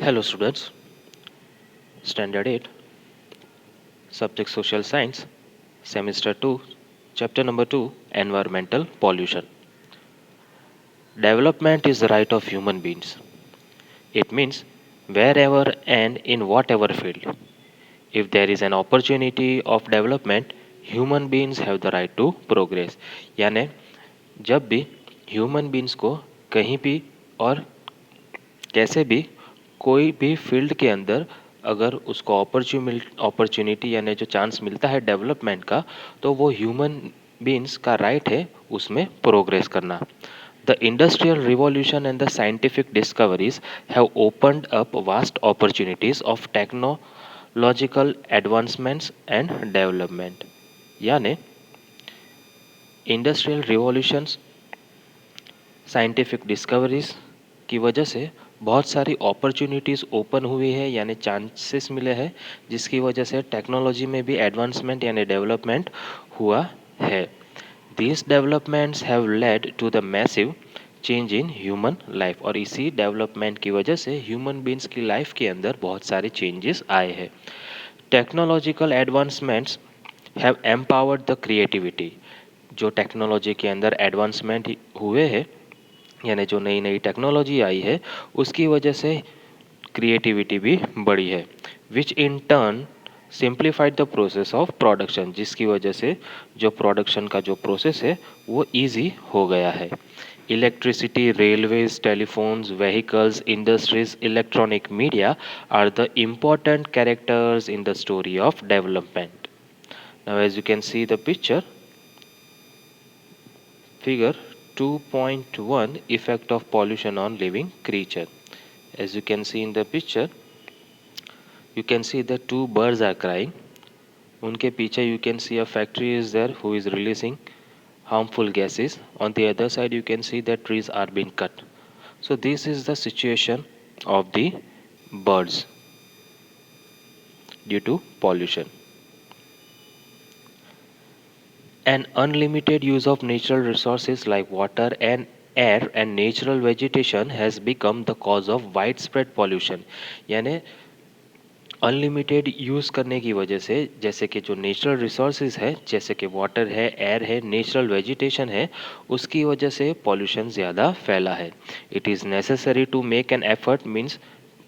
Hello students, Standard 8, Subject Social Science, Semester 2, Chapter number 2, Environmental Pollution. Development is the right of human beings. It means wherever and in whatever field. If there is an opportunity of development, human beings have the right to progress. यानी जब भी human beings को कहीं भी और कैसे भी कोई भी फील्ड के अंदर अगर उसको अपॉर्चुनिटी यानी जो चांस मिलता है डेवलपमेंट का, तो वो ह्यूमन बींग्स का राइट है उसमें प्रोग्रेस करना. The Industrial Revolution and the scientific discoveries have opened up vast opportunities of technological advancements and development. यानी इंडस्ट्रियल रिवॉल्यूशंस, साइंटिफिक डिस्कवरीज की वजह से बहुत सारी अपॉर्चुनिटीज़ ओपन हुई है यानी चांसेस मिले हैं, जिसकी वजह से टेक्नोलॉजी में भी एडवांसमेंट यानी डेवलपमेंट हुआ है. These developments have led to the massive change in human life, और इसी डेवलपमेंट की वजह से ह्यूमन बींग्स की लाइफ के अंदर बहुत सारे चेंजेस आए हैं. Technological advancements have empowered the creativity. जो टेक्नोलॉजी के अंदर एडवांसमेंट हुए हैं यानी जो नई नई टेक्नोलॉजी आई है उसकी वजह से क्रिएटिविटी भी बढ़ी है, which in turn simplified the process of production, जिसकी वजह से जो प्रोडक्शन का जो प्रोसेस है वो इजी हो गया है. Electricity, railways, telephones, vehicles, industries, electronic media are the important characters in the story of development. Now as you can see the figure 2.1, effect of pollution on living creature. As you can see in the picture, you can see the two birds are crying. उनके पीछे you can see a factory is there who is releasing harmful gases. On the other side you can see that trees are being cut. So this is the situation of the birds due to pollution. An unlimited use of natural resources like water and air and natural vegetation has become the cause of widespread pollution. यानी unlimited use करने की वजह से, जैसे कि जो natural resources है जैसे कि वाटर है, एयर है, नेचुरल वेजिटेशन है, उसकी वजह से पॉल्यूशन ज़्यादा फैला है. It is necessary to make an effort, means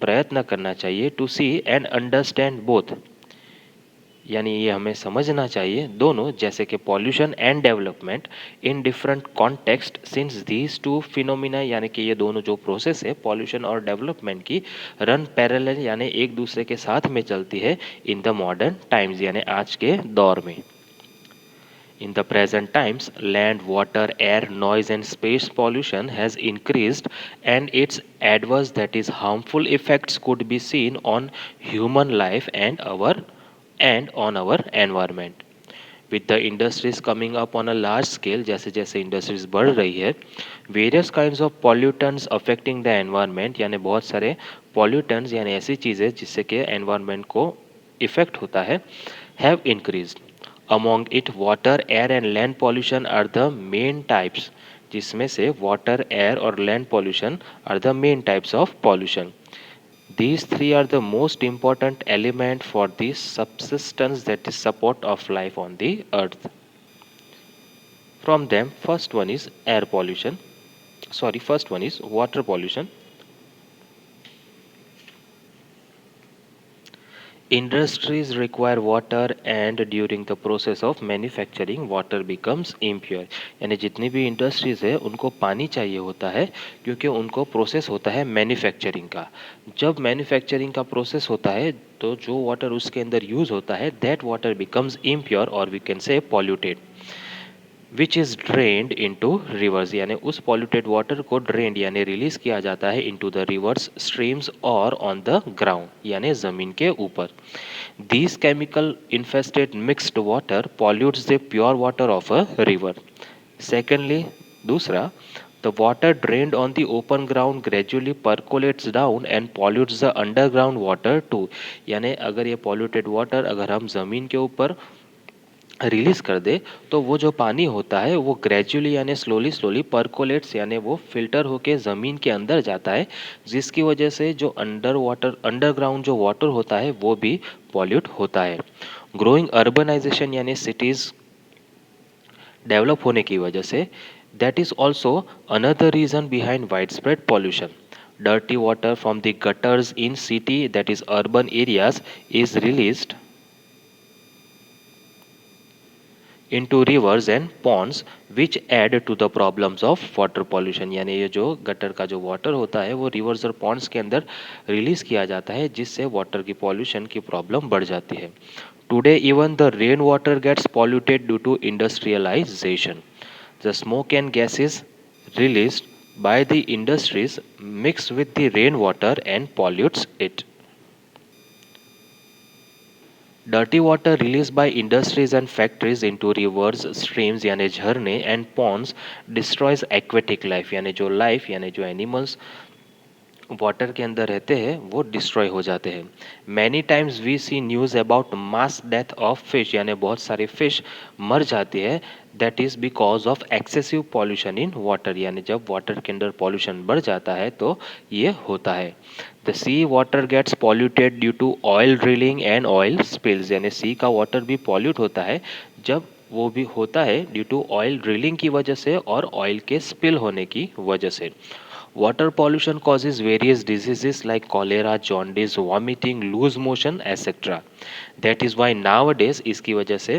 प्रयत्न करना चाहिए, to see and understand both, यानी ये हमें समझना चाहिए दोनों, जैसे कि pollution and development in different context, since these two phenomena, यानी कि ये दोनों जो प्रोसेस है पॉल्यूशन और डेवलपमेंट की रन पैरेलल यानी एक दूसरे के साथ में चलती है इन द मॉडर्न टाइम्स, यानी आज के दौर में. In the present times, land, water, air, noise and space pollution has increased, and its adverse, that is harmful effects could be seen on human life and on our environment. With the industries coming up on a large scale, जैसे जैसे industries बढ़ रही है, various kinds of pollutants affecting the environment, यानी बहुत सारे pollutants यानी ऐसी चीज़ें जिससे कि एनवायरनमेंट को इफेक्ट होता है, have increased. Among it water, air and land pollution are the main types, जिसमें से वाटर, एयर और land pollution are the main types of pollution. These three are the most important element for the subsistence, that is support of life on the earth. From them, first one is water pollution. Industries require water and during the process of manufacturing water becomes impure. यानी जितनी भी industries है उनको पानी चाहिए होता है क्योंकि उनको प्रोसेस होता है मैन्युफैक्चरिंग का. जब मैन्युफैक्चरिंग का प्रोसेस होता है तो जो वाटर उसके अंदर यूज़ होता है, दैट वाटर बिकम्स इम्प्योर और we can say polluted, which is drained into rivers, यानी उस पॉल्यूटेड वाटर को ड्रेन्ड यानी रिलीज किया जाता है इनटू द रिवर्स, स्ट्रीम्स और ऑन द ग्राउंड यानी ज़मीन के ऊपर. These chemical infested mixed water pollutes the pure water of a river. Secondly, दूसरा, the water drained on the open ground gradually percolates down and pollutes the underground water too. यानी अगर ये polluted water अगर हम ज़मीन के ऊपर release कर दे, तो वो जो पानी होता है वो ग्रेजुअली यानी स्लोली स्लोली परकोलेट्स यानी वो फिल्टर होके ज़मीन के अंदर जाता है, जिसकी वजह से जो अंडरग्राउंड जो वाटर होता है वो भी पॉल्यूट होता है। ग्रोइंग अर्बनाइजेशन यानी सिटीज़ डेवलप होने की वजह से, that is also another reason behind widespread pollution. Dirty water from the gutters in city, that is urban areas, is released into rivers and ponds, which add to the problems of water pollution। यानी ये जो gutter का जो water होता है वो reverse और Pond's के अंदर रिलीज किया जाता है, जिससे वाटर की पॉल्यूशन की प्रॉब्लम बढ़ जाती है। Today even the rain water gets polluted due to industrialisation. The smoke and gases released by the industries mix with the rainwater and pollutes it. Dirty water released by industries and factories into rivers, streams यानी झरने and ponds destroys aquatic life यानी जो life यानी जो animals water के अंदर रहते हैं वो डिस्ट्रॉय हो जाते हैं। Many times we see news about mass death of fish यानी बहुत सारे फिश मर जाती है। That is because of excessive pollution in water यानी जब वाटर के अंदर पॉल्यूशन बढ़ जाता है तो ये होता है। The sea water gets polluted due to oil drilling and oil spills यानी सी का वाटर भी पॉल्यूट होता है जब वो भी होता है ड्यू टू ऑयल ड्रिलिंग की वजह से और ऑयल के स्पिल होने की वजह से। Water pollution causes various diseases like cholera, jaundice, vomiting, loose motion, etc. That is why nowadays इसकी वजह से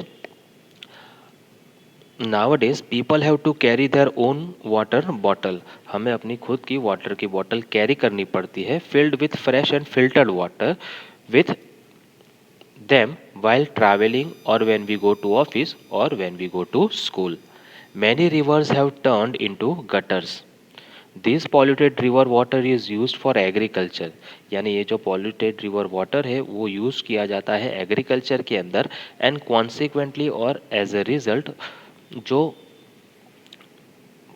nowadays people have to carry their own water bottle। हमें अपनी खुद की वाटर की बोतल कैरी करनी पड़ती है filled with fresh and filtered water with them while traveling or when we go to office or when we go to school। Many rivers have turned into gutters। This polluted river water is used for agriculture यानी ये जो polluted river water है वो use किया जाता है agriculture के अंदर एंड कॉन्सिक्वेंटली और एज अ रिजल्ट जो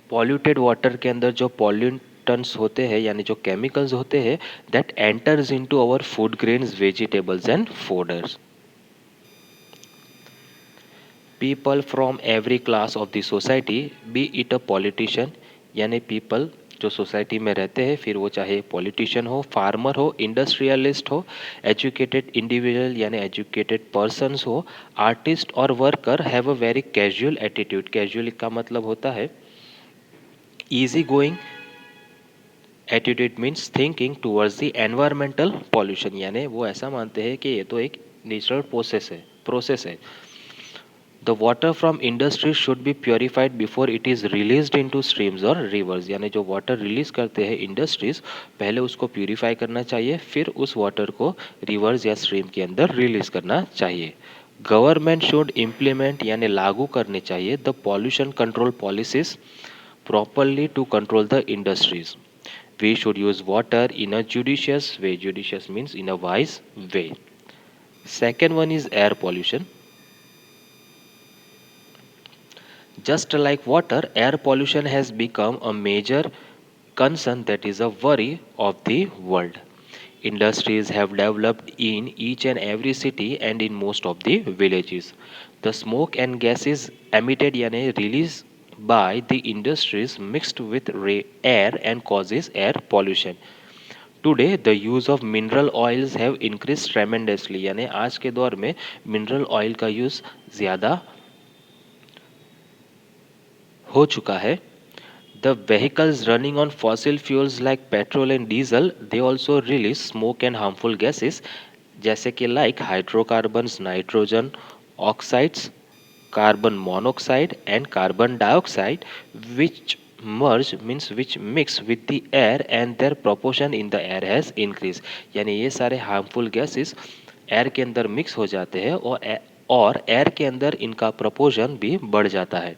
पॉल्यूटेड वाटर के अंदर जो पॉल्यूटेंट्स होते हैं यानी जो केमिकल्स होते हैं that enters into our food grains vegetables and fodders. People from every class of the society be it a politician यानी पीपल जो सोसाइटी में रहते हैं फिर वो चाहे पॉलिटिशियन हो, फार्मर हो, इंडस्ट्रियलिस्ट हो, एजुकेटेड इंडिविजुअल यानी एजुकेटेड पर्सनस हो, आर्टिस्ट और worker have a very casual attitude. Casual का मतलब होता है easy going attitude means thinking towards the environmental pollution यानी वो ऐसा मानते हैं कि ये तो एक नेचुरल प्रोसेस है। The water from industries should be purified before it is released into streams or rivers यानी जो वाटर रिलीज करते हैं इंडस्ट्रीज पहले उसको प्यूरिफाई करना चाहिए फिर उस वाटर को रिवर्स या स्ट्रीम के अंदर रिलीज करना चाहिए। गवर्नमेंट शुड इम्प्लीमेंट यानी लागू करने चाहिए the pollution control policies properly to control the industries. We should use water in a judicious way। Judicious means in a wise way। Second one is air pollution। Just like water, air pollution has become a major concern that is a worry of the world. Industries have developed in each and every city and in most of the villages. The smoke and gases emitted यानी released by the industries mixed with air and causes air pollution. Today the use of mineral oils have increased tremendously यानी आज के दौर में mineral oil का use ज़्यादा हो चुका है। The vehicles running on fossil fuels like petrol and diesel they also release smoke and harmful gases जैसे कि like hydrocarbons, nitrogen oxides, carbon monoxide and carbon dioxide which merge means which mix with the air and their proportion in the air has increase यानी ये सारे harmful gases air के अंदर mix हो जाते हैं और एयर के अंदर इनका प्रोपोर्शन भी बढ़ जाता है।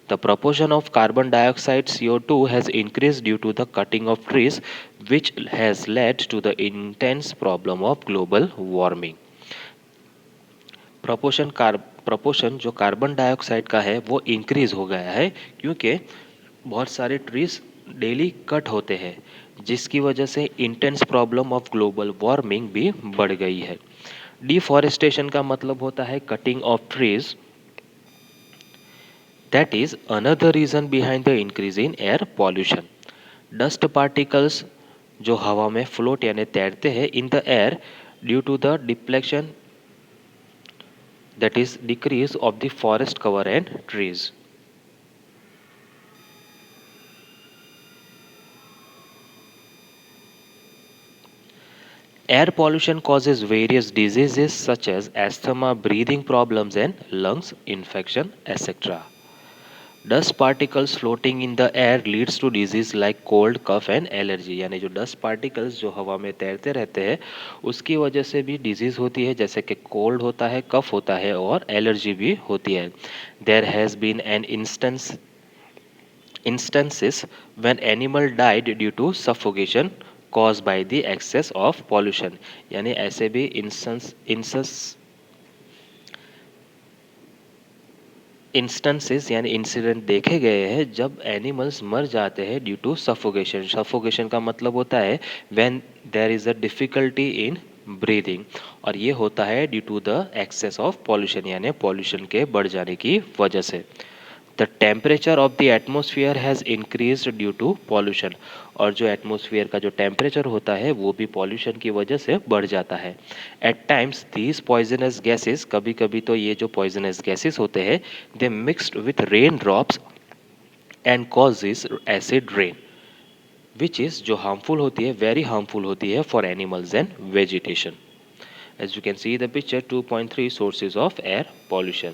The proportion of carbon dioxide CO2 has increased due to the cutting of trees, which has led to the intense problem of global warming। Proportion जो कार्बन डाइऑक्साइड का है वो इंक्रीज हो गया है क्योंकि बहुत सारे ट्रीज डेली कट होते हैं जिसकी वजह से intense problem of global warming भी बढ़ गई है। डिफॉरेस्टेशन का मतलब होता है cutting of trees That is another reason behind the increase in air pollution. Dust particles जो हवा में फ्लोट यानी तैरते हैं in the air due to the depletion that is decrease of the forest cover and trees. Air pollution causes various diseases such as asthma, breathing problems and lungs infection, etc. Dust particles floating in the air leads to disease like cold, cough and allergy. यानी जो dust particles जो हवा में तैरते रहते हैं उसकी वजह से भी disease होती है जैसे कि cold होता है, cough होता है और allergy भी होती है. There has been an instances when animal died due to suffocation caused by the excess of pollution. यानी ऐसे भी इंस्टेंसेस यानी इंसिडेंट देखे गए हैं जब एनिमल्स मर जाते हैं ड्यू टू सफोकेशन. सफोकेशन का मतलब होता है when there is a difficulty in breathing और ये होता है due to the excess of pollution यानी पॉल्यूशन के बढ़ जाने की वजह से. The temperature of the atmosphere has increase due to pollution और जो एटमोसफियर का जो टेम्परेचर होता है वो भी पॉल्यूशन की वजह से बढ़ जाता है. At times these poisonous gases कभी कभी तो ये जो पॉइजनस गैसेस होते हैं they mixed with rain drops and causes acid rain which is जो हार्मफुल होती है वेरी हार्मफुल होती है for animals and vegetation. As you can see the picture 2.3 sources of air pollution.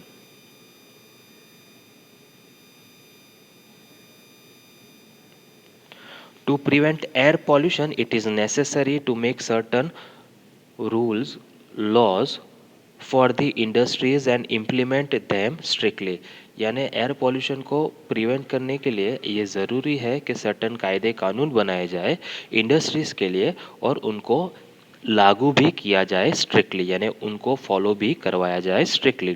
To prevent air pollution, it is necessary to make certain rules, laws for the industries and implement them strictly. यानी air pollution को prevent करने के लिए ये ज़रूरी है कि certain कायदे कानून बनाए जाए इंडस्ट्रीज़ के लिए और उनको लागू भी किया जाए स्ट्रिक्टली यानी उनको फॉलो भी करवाया जाए स्ट्रिक्टली.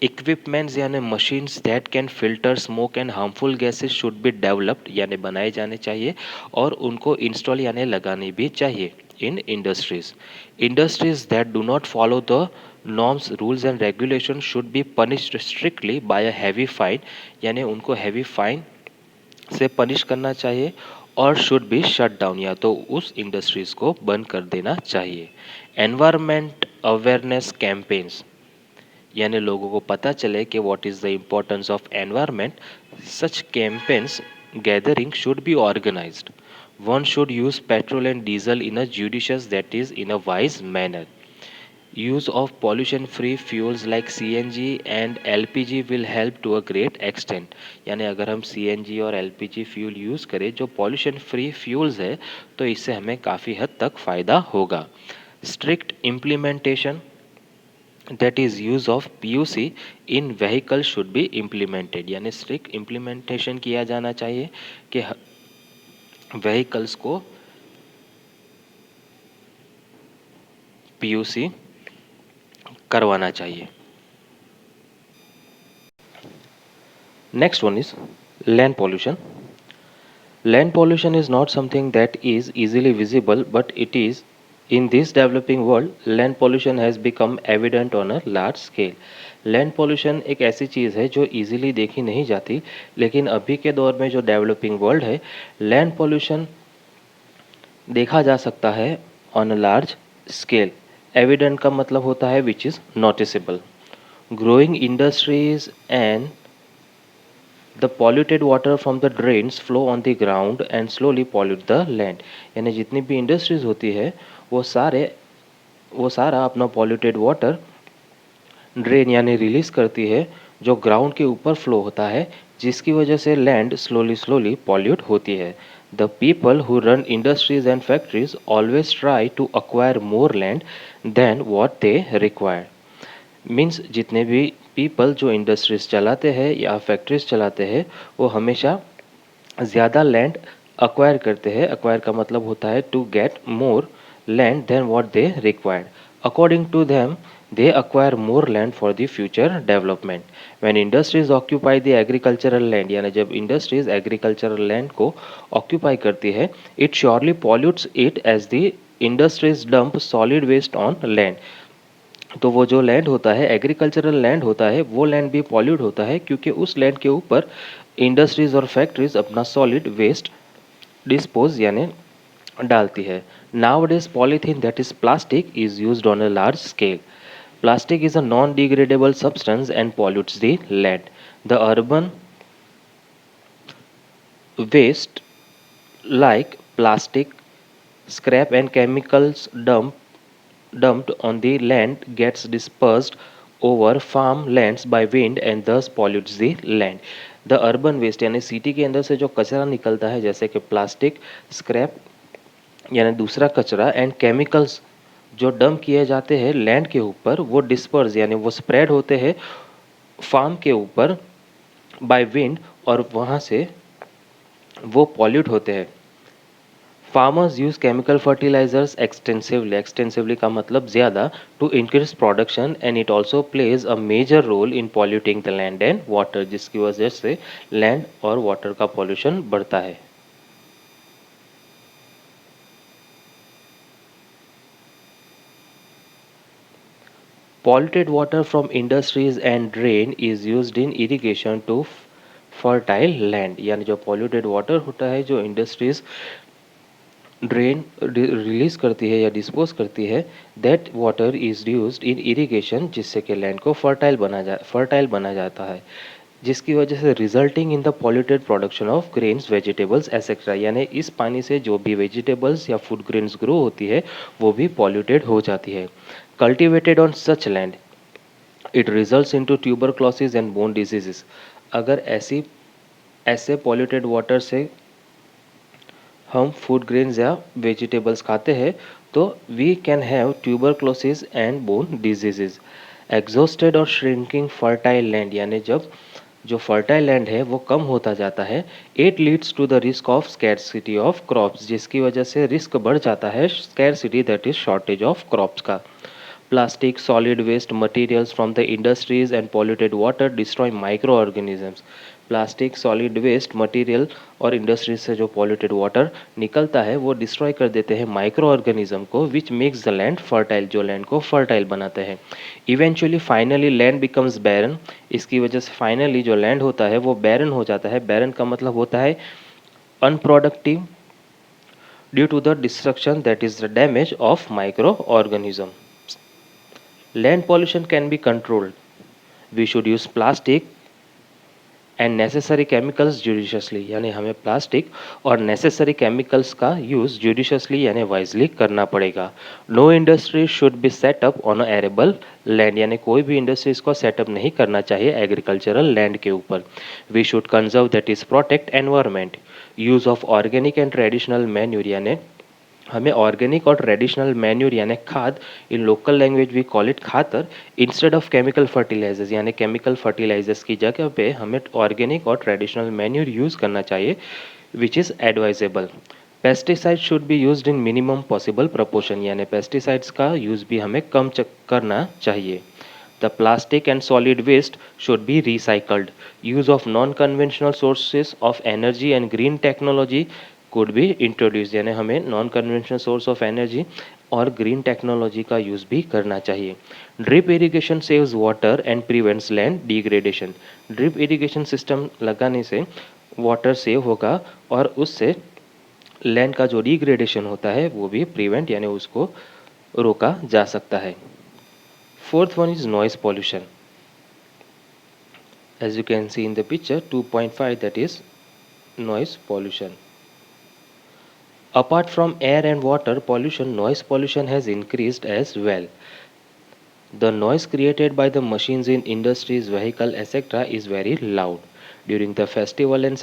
इक्विपमेंट्स यानी machines that can filter smoke and harmful gases should be developed यानी बनाए जाने चाहिए और उनको इंस्टॉल यानी लगानी भी चाहिए इन industries. Industries that do not follow the norms rules and regulation should be punished strictly by a heavy fine यानी उनको हैवी फाइन से पनिश करना चाहिए और शुड बी शट डाउन या तो उस इंडस्ट्रीज को बंद कर देना चाहिए. एनवायरमेंट अवेयरनेस कैंपेन्स यानी लोगों को पता चले कि what is the importance of environment. Such campaigns gathering should be organised. One should use petrol and diesel in a judicious that is in a wise manner. Use of pollution free fuels like CNG and LPG will help to a great extent. यानी अगर हम CNG और LPG fuel use करें जो pollution free fuels है तो इससे हमें काफ़ी हद तक फ़ायदा होगा. Strict implementation that is use of PUC in vehicle should be implemented यानी स्ट्रिक्ट इम्प्लीमेंटेशन किया जाना चाहिए कि व्हीकल्स को PUC करवाना चाहिए. Next one is land pollution. Land pollution is not something that is easily visible, but it is in this developing world. Land pollution has become evident on a large scale. Land pollution एक ऐसी चीज़ है जो easily देखी नहीं जाती लेकिन अभी के दौर में जो डेवलपिंग वर्ल्ड है लैंड पॉल्यूशन देखा जा सकता है on a large scale. Evident का मतलब होता है which is noticeable. Growing industries and the polluted water from the drains flow on the ground and slowly pollute the land. यानी जितनी भी इंडस्ट्रीज होती है वो सारा अपना पॉल्यूटेड वाटर ड्रेन यानी रिलीज करती है जो ग्राउंड के ऊपर फ्लो होता है जिसकी वजह से लैंड स्लोली पॉल्यूट होती है. The people who run industries and factories always try to acquire more land than what they require. Means जितने भी पीपल जो इंडस्ट्रीज चलाते हैं या फैक्ट्रीज चलाते हैं वो हमेशा ज़्यादा लैंड अक्वायर करते हैं. अक्वायर का मतलब होता है to get more land than what they required. According to them they acquire more land for the future development. When industries occupy the agricultural land यानी जब इंडस्ट्रीज एग्रीकल्चरल लैंड को occupy करती है it surely pollutes it as the industries dump solid waste on land. तो वो जो land होता है, एग्रीकल्चरल लैंड होता है, वो लैंड भी पॉल्यूट होता है क्योंकि उस लैंड के ऊपर इंडस्ट्रीज और फैक्ट्रीज अपना सॉलिड वेस्ट डिस्पोज यानी डालती है. Nowadays, polythene, that is plastic, is used on a large scale. Plastic is a non-degradable substance and pollutes the land. The urban waste like plastic, scrap and chemicals dumped on the land gets dispersed over farmlands by wind and thus pollutes the land. The urban waste यानी city के अंदर से जो कचरा निकलता है, जैसे कि प्लास्टिक, स्क्रैप यानी दूसरा कचरा एंड केमिकल्स जो डंप किए जाते हैं लैंड के ऊपर, वो डिस्पर्स यानी वो स्प्रेड होते हैं फार्म के ऊपर बाय विंड, और वहाँ से वो पॉल्यूट होते हैं. Farmers use chemical fertilisers extensively, extensively का मतलब ज़्यादा, to increase production and it also plays a major role in polluting the land and water, जिसकी वजह से लैंड और वाटर का पॉल्यूशन बढ़ता है. Polluted water from industries and drain is used in irrigation to fertile land. यानी जो polluted water होता है, जो इंडस्ट्रीज ड्रेन रिलीज करती है या डिस्पोज करती है, that water is used in irrigation, जिससे कि लैंड को फर्टाइल बना जाता है, जिसकी वजह से resulting in the polluted production of grains, vegetables etcetera. यानी इस पानी से जो भी वेजिटेबल्स या फूड ग्रेन्स ग्रो होती है वो भी पॉल्यूटेड हो जाती है. Cultivated on such land it results into tuberculosis and bone diseases. अगर ऐसे पॉल्यूटेड वाटर से हम फूड ग्रेन्स या वेजिटेबल्स खाते हैं तो we can have tuberculosis and bone diseases. Exhausted और श्रिंकिंग फर्टाइल लैंड यानी जब जो फर्टाइल लैंड है वो कम होता जाता है, it leads to the risk of scarcity of crops, जिसकी वजह से रिस्क बढ़ जाता है scarcity, that is shortage of crops का. Plastic, solid waste materials from the industries and polluted water destroy microorganisms. Plastic, solid waste material और industries से जो पॉल्यूटेड वाटर निकलता है वो डिस्ट्रॉय कर देते हैं माइक्रो ऑर्गेनिज्म को, which makes the land fertile, जो लैंड को फर्टाइल बनाते हैं. इवेंचुअली फाइनली लैंड बिकम्स बैरन. इसकी वजह से फाइनली जो लैंड होता है वो बैरन हो जाता है. बैरन का मतलब होता है unproductive due to the destruction, that is the damage of micro organism. Land pollution can be controlled. We should use plastic and necessary chemicals judiciously. यानी हमें प्लास्टिक और नेसेसरी केमिकल्स का यूज़ जुडिशियसली यानी वाइजली करना पड़ेगा. Know industry should be set up on arable land. यानी कोई भी इंडस्ट्री इसको सेटअप नहीं करना चाहिए एग्रीकल्चरल लैंड के ऊपर. We should conserve, that is protect environment. Use of organic and traditional manure यानी हमें ऑर्गेनिक और ट्रेडिशनल मैन्यूर यानी खाद, in local language we call it खातर, इंस्टेड ऑफ केमिकल फर्टिलाइजर्स. यानी केमिकल फर्टिलाइजर्स की जगह पे हमें ऑर्गेनिक और ट्रेडिशनल मैन्यूर यूज़ करना चाहिए, which is advisable. Pesticide should be used in minimum possible proportion. यानी पेस्टिसाइड्स का यूज़ भी हमें कम करना चाहिए. The plastic and solid waste should be recycled. Use of non-conventional sources of energy and green technology could be introduced. यानी हमें non conventional source of energy और green technology का यूज़ भी करना चाहिए. Drip irrigation saves water and prevents land degradation. Drip irrigation system लगाने से water save होगा और उससे लैंड का जो डिग्रेडेशन होता है वो भी प्रिवेंट यानी उसको रोका जा सकता है. Fourth one is noise pollution. As you can see in the picture 2.5, that is noise pollution. Apart from air and water pollution, noise pollution has increased as well. The noise created by the machines in industries, vehicle, etc. is very loud. During the festival and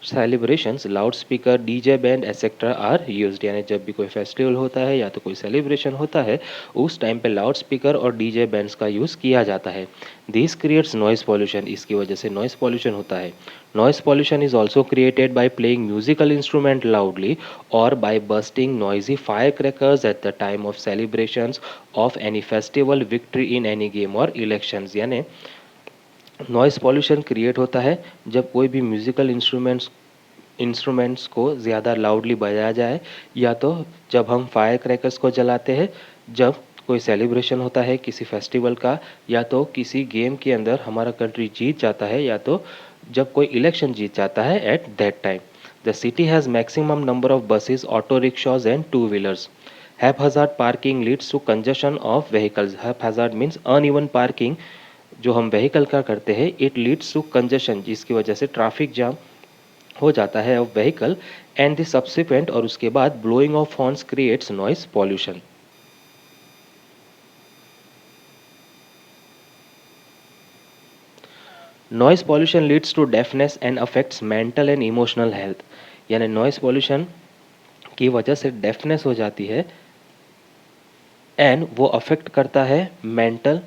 celebrations loudspeaker, DJ band etcetera are used. यानी जब भी कोई festival होता है या तो कोई celebration होता है उस टाइम पे लाउड स्पीकर और डीजे बैंड्स का यूज़ किया जाता है. This creates noise pollution. इसकी वजह से नॉइस पॉल्यूशन होता है. Noise pollution is also created by playing musical instrument loudly और by bursting noisy fire crackers at the time of celebrations of any festival, victory in any game और elections. यानी noise pollution create होता है जब कोई भी musical instruments को ज़्यादा लाउडली बजाया जाए, या तो जब हम फायर क्रैकर्स को जलाते हैं जब कोई सेलिब्रेशन होता है किसी फेस्टिवल का, या तो किसी गेम के अंदर हमारा कंट्री जीत जाता है, या तो जब कोई इलेक्शन जीत जाता है at that time. The city has maximum number of buses, auto rickshaws and two wheelers. Haphazard parking leads to congestion of vehicles. Haphazard means uneven parking जो हम व्हीकल का करते हैं, इट लीड्स टू कंजेशन जिसकी वजह से traffic jam हो जाता है of vehicle, and the subsequent और उसके बाद blowing of horns creates noise pollution. Noise pollution leads to deafness and affects mental and emotional health. यानी नॉइस पॉल्यूशन की वजह से डेफनेस हो जाती है एंड वो अफेक्ट करता है mental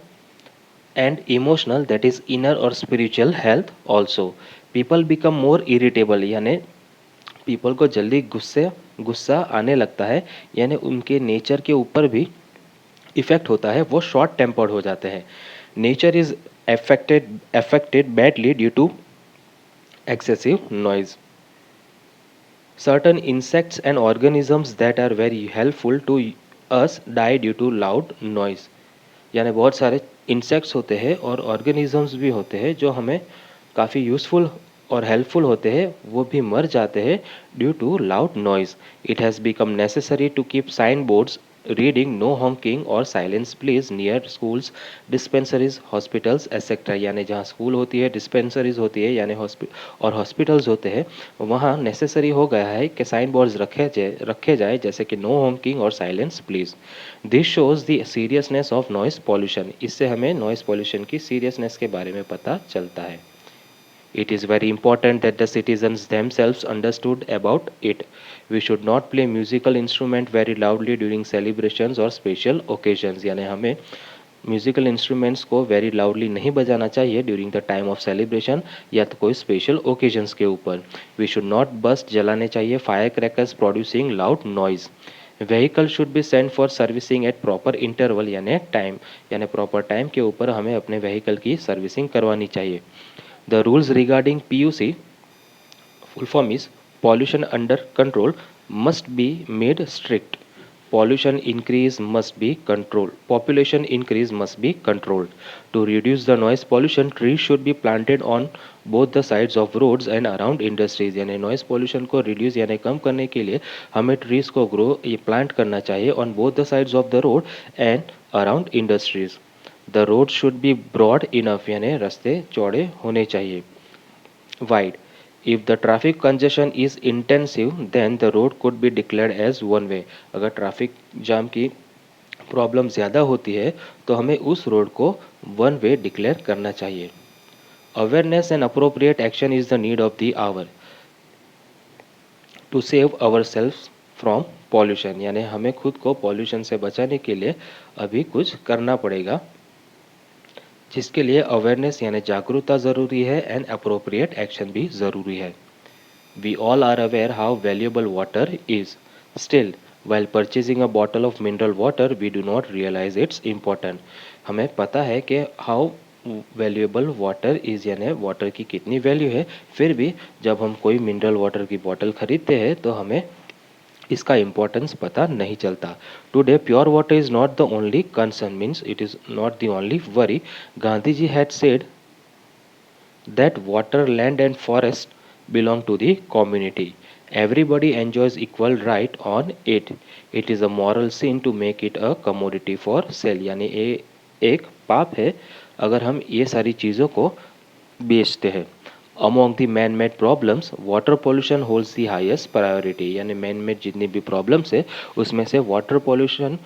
and emotional, that is inner और spiritual health also. People become more irritable, यानी पीपल को जल्दी गुस्सा आने लगता है, यानी उनके नेचर के ऊपर भी इफेक्ट होता है, वो शॉर्ट टेम्पर्ड हो जाते हैं। Nature is affected badly due to excessive noise. Certain insects and organisms that are very helpful to us die due to loud noise. यानी बहुत सारे इंसेक्ट्स होते हैं और ऑर्गेनिजम्स भी होते हैं जो हमें काफ़ी यूज़फुल और हेल्पफुल होते हैं, वो भी मर जाते हैं due to loud noise. It has become necessary to keep sign boards reading no honking और silence please near schools, dispensaries, hospitals etcetera. यानी जहाँ स्कूल होती है, डिस्पेंसरीज होती है यानी और हॉस्पिटल्स होते हैं, वहाँ नेसेसरी हो गया है कि साइन बोर्ड्स रखे जाए जैसे कि नो हॉन्किंग और silence please. This shows the seriousness of noise pollution. इससे हमें नॉइस पॉल्यूशन की सीरियसनेस के बारे में पता चलता है। It is very important that the citizens themselves understood about it. We should not play musical instrument very loudly during celebrations or special occasions. यानी हमें म्यूजिकल इंस्ट्रूमेंट्स को वेरी लाउडली नहीं बजाना चाहिए during the time of celebration या तो कोई special occasions के ऊपर। वी शुड नॉट बस्ट जलाने चाहिए fire crackers producing loud noise. Vehicle should be send for servicing at proper interval यानी टाइम, यानी प्रॉपर टाइम के ऊपर हमें अपने व्हीकल की सर्विसिंग करवानी चाहिए। The rules regarding PUC, full form is pollution under control, must be made strict. Pollution increase must be controlled. Population increase must be controlled. To reduce the noise pollution, trees should be planted on both the sides of roads and around industries. यानी noise pollution को reduce यानी कम करने के लिए हमें trees को grow ये plant करना चाहिए on both the sides of the road and around industries. The road should be broad enough यानी रास्ते चौड़े होने चाहिए। Wide. If the traffic congestion is intensive, then the road could be declared as one way. अगर traffic jam की problem ज़्यादा होती है तो हमें उस रोड को वन वे डिक्लेयर करना चाहिए। Awareness and appropriate action is the need of the hour to save our self from pollution. यानी हमें खुद को पॉल्यूशन से बचाने के लिए अभी कुछ करना पड़ेगा, जिसके लिए अवेयरनेस यानी जागरूकता ज़रूरी है एंड अप्रोप्रिएट एक्शन भी ज़रूरी है। We all are aware how valuable water is, still while purchasing a bottle of mineral water we do not realize its important। हमें पता है कि हाउ वैल्यूएबल वाटर इज़ यानी वाटर की कितनी वैल्यू है, फिर भी जब हम कोई मिनरल वाटर की बॉटल खरीदते हैं तो हमें इसका इम्पोर्टेंस पता नहीं चलता। Today pure water is not the only concern, means it is not the only worry. Gandhi ji had said that water, land and forest belong to the community. Everybody enjoys equal right on it. It is a moral sin to make it a commodity for sale। यानी ये एक पाप है अगर हम ये सारी चीज़ों को बेचते हैं। Among the man-made problems, water pollution holds the highest priority। यानी man-made जितनी भी प्रॉब्लम्स है उसमें से वाटर पॉल्यूशन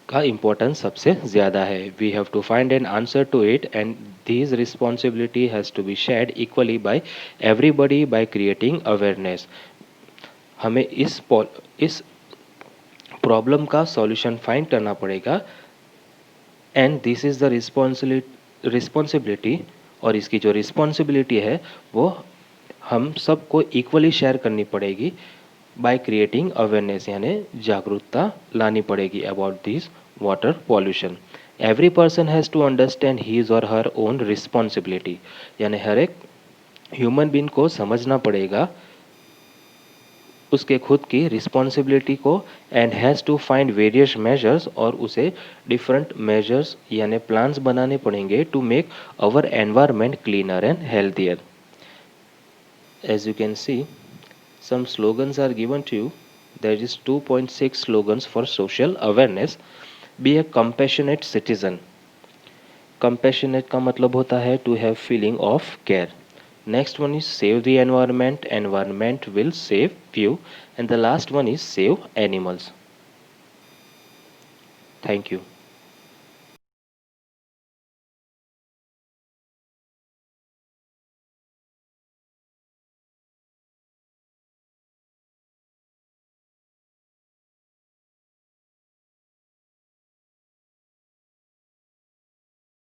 का इम्पोर्टेंस सबसे ज़्यादा है। We have to find an answer to it and this responsibility has to be shared equally by everybody by creating awareness. हमें इस प्रॉब्लम का सॉल्यूशन फाइंड करना पड़ेगा and this is the responsibility, और इसकी जो रिस्पॉन्सिबिलिटी है वो हम सबको इक्वली शेयर करनी पड़ेगी बाय क्रिएटिंग अवेयरनेस यानी जागरूकता लानी पड़ेगी about this water pollution. Every person has to understand his और हर ओन रिस्पॉन्सिबिलिटी। यानी हर एक ह्यूमन बीइंग को समझना पड़ेगा उसके खुद की रिस्पॉन्सिबिलिटी को and has to find various measures और उसे डिफरेंट मेजर्स यानी प्लान्स बनाने पड़ेंगे to make our environment cleaner and healthier. As you can see, some slogans are given to you. There is 2.6 slogans for social awareness. Be a compassionate citizen. Compassionate का मतलब होता है to have feeling of care. Next one is save the environment. Environment will save you. And the last one is save animals. Thank you.